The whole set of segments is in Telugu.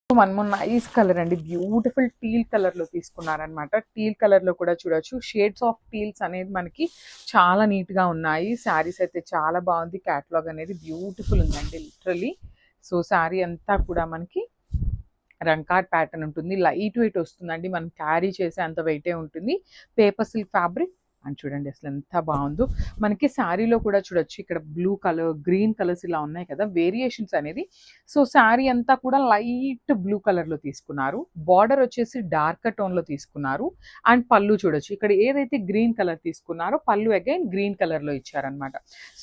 వన్ మోర్ నైస్ కలర్ అండి, బ్యూటిఫుల్ టీల్ కలర్ లో తీసుకున్నారనమాట. టీల్ కలర్ లో కూడా చూడొచ్చు, షేడ్స్ ఆఫ్ టీల్స్ అనేది మనకి చాలా నీట్ గా ఉన్నాయి. శారీస్ అయితే చాలా బాగుంది, క్యాటలాగ్ అనేది బ్యూటిఫుల్ ఉందండి లిటరలీ. సో శారీ అంతా కూడా మనకి రంకాట్ ప్యాటర్న్ ఉంటుంది, లైట్ వెయిట్ వస్తుందండి, మనం క్యారీ చేసే అంత వెయిటే ఉంటుంది. పేపర్ సిల్క్ ఫ్యాబ్రిక్ అండ్ చూడండి అసలు ఎంత బాగుందో. మనకి శారీలో కూడా చూడొచ్చు, ఇక్కడ బ్లూ కలర్, గ్రీన్ కలర్స్ ఇలా ఉన్నాయి కదా వేరియేషన్స్ అనేది. సో శారీ అంతా కూడా లైట్ బ్లూ కలర్ లో తీసుకున్నారు, బార్డర్ వచ్చేసి డార్క్ టోన్ లో తీసుకున్నారు. అండ్ పళ్ళు చూడొచ్చు, ఇక్కడ ఏదైతే గ్రీన్ కలర్ తీసుకున్నారో పళ్ళు అగైన్ గ్రీన్ కలర్ లో ఇచ్చారనమాట.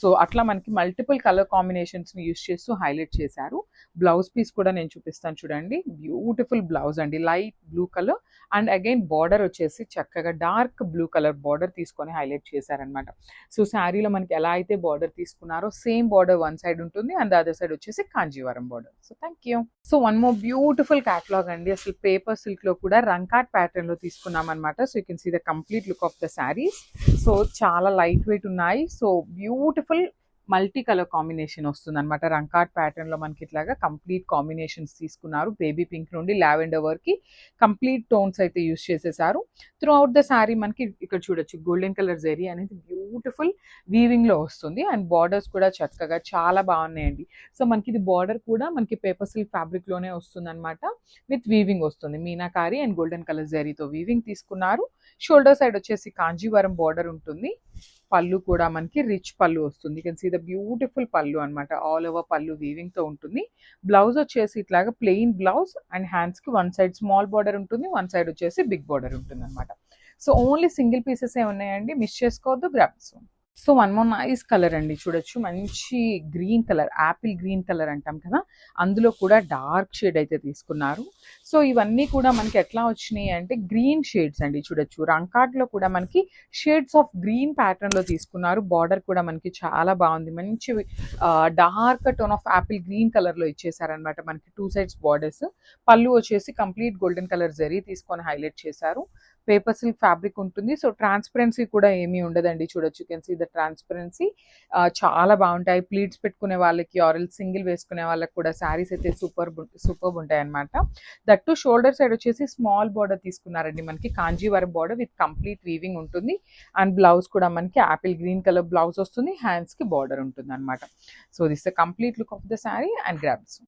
సో అట్లా మనకి మల్టిపుల్ కలర్ కాంబినేషన్స్ ని యూస్ చేస్తూ హైలైట్ చేశారు. బ్లౌజ్ పీస్ కూడా నేను చూపిస్తాను చూడండి, బ్యూటిఫుల్ బ్లౌజ్ అండి, light blue colour. And again border వచ్చేసి చక్కగా డార్క్ బ్లూ కలర్ బార్డర్ తీసుకొని హైలైట్ చేశారనమాట. సో శారీలో మనకి ఎలా అయితే బార్డర్ తీసుకున్నారో సేమ్ బార్డర్ వన్ సైడ్ ఉంటుంది, అండ్ అదర్ సైడ్ వచ్చేసి Kanjeevaram border. So thank you. So one more beautiful catalogue అండి, అసలు పేపర్ సిల్క్ లో కూడా రంకాట్ ప్యాటర్న్ లో తీసుకున్నాం అనమాట. So you can see the complete look of the saris. So చాలా లైట్ వెయిట్ ఉన్నాయి, so beautiful multi colour combination వస్తుంది అనమాట. రంకాట్ ప్యాటర్న్ లో మనకి ఇట్లాగా కంప్లీట్ కాంబినేషన్స్ తీసుకున్నారు, బేబీ పింక్ నుండి లావెండర్ వరకు కంప్లీట్ టోన్స్ అయితే యూస్ చేసేసారు. త్రూ అవుట్ ద శారీ మనకి ఇక్కడ చూడొచ్చు గోల్డెన్ కలర్ జెరీ అనేది బ్యూటిఫుల్ వీవింగ్ లో వస్తుంది, అండ్ బార్డర్స్ కూడా చక్కగా చాలా బాగున్నాయండి. సో మనకి ఇది బార్డర్ కూడా మనకి పేపర్ సిల్క్ ఫ్యాబ్రిక్ లోనే వస్తుంది అనమాట, విత్ వీవింగ్ వస్తుంది, మీనాకారి అండ్ గోల్డెన్ కలర్ జెరీతో వీవింగ్ తీసుకున్నారు. షోల్డర్ సైడ్ వచ్చేసి కాంజీవరం బార్డర్ ఉంటుంది. పళ్ళు కూడా మనకి రిచ్ పళ్ళు వస్తుంది, కెన్ సీ ద బ్యూటిఫుల్ పళ్ళు అనమాట, ఆల్ ఓవర్ పళ్ళు వీవింగ్ తో ఉంటుంది. బ్లౌజ్ వచ్చేసి ఇట్లాగా ప్లెయిన్ బ్లౌజ్, అండ్ హ్యాండ్స్ కి వన్ సైడ్ స్మాల్ బార్డర్ ఉంటుంది, వన్ సైడ్ వచ్చేసి బిగ్ బార్డర్ ఉంటుంది అనమాట. సో ఓన్లీ సింగిల్ పీసెస్ ఏ ఉన్నాయండి, మిస్ చేసుకోవద్దు, grabs. So one more nice colour అండి, చూడొచ్చు మంచి green colour, Apple green colour అంటాం కదా, అందులో కూడా డార్క్ షేడ్ అయితే తీసుకున్నారు. సో ఇవన్నీ కూడా మనకి ఎట్లా వచ్చినాయి అంటే గ్రీన్ షేడ్స్ అండి, చూడొచ్చు రంకాట్ లో కూడా మనకి షేడ్స్ ఆఫ్ గ్రీన్ ప్యాటర్న్ లో తీసుకున్నారు. బార్డర్ కూడా మనకి చాలా బాగుంది, మంచి dark tone of Apple green colour లో ఇచ్చేసారనమాట మనకి టూ సైడ్స్ బార్డర్స్. పళ్ళు వచ్చేసి కంప్లీట్ గోల్డెన్ కలర్ జరీ తీసుకొని హైలైట్ చేశారు. పేపర్ సిల్క్ ఫ్యాబ్రిక్ ఉంటుంది, సో ట్రాన్స్పరెన్సీ కూడా ఏమీ ఉండదండి, చూడొచ్చు కెన్ సీ ద ట్రాన్స్పరెన్సీ. చాలా బాగుంటాయి ప్లీట్స్ పెట్టుకునే వాళ్ళకి, ఆరల్ సింగిల్ వేసుకునే వాళ్ళకి కూడా శారీస్ అయితే సూపర్ ఉంటాయి అనమాట. దట్టు షోల్డర్ సైడ్ వచ్చేసి స్మాల్ బార్డర్ తీసుకున్నారండి, మనకి Kanjeevaram border with complete weaving ఉంటుంది. అండ్ బ్లౌజ్ కూడా మనకి యాపిల్ గ్రీన్ కలర్ బ్లౌజ్ వస్తుంది, హ్యాండ్స్ కి బార్డర్ ఉంటుంది అనమాట. So this the complete look of the sari and grabs.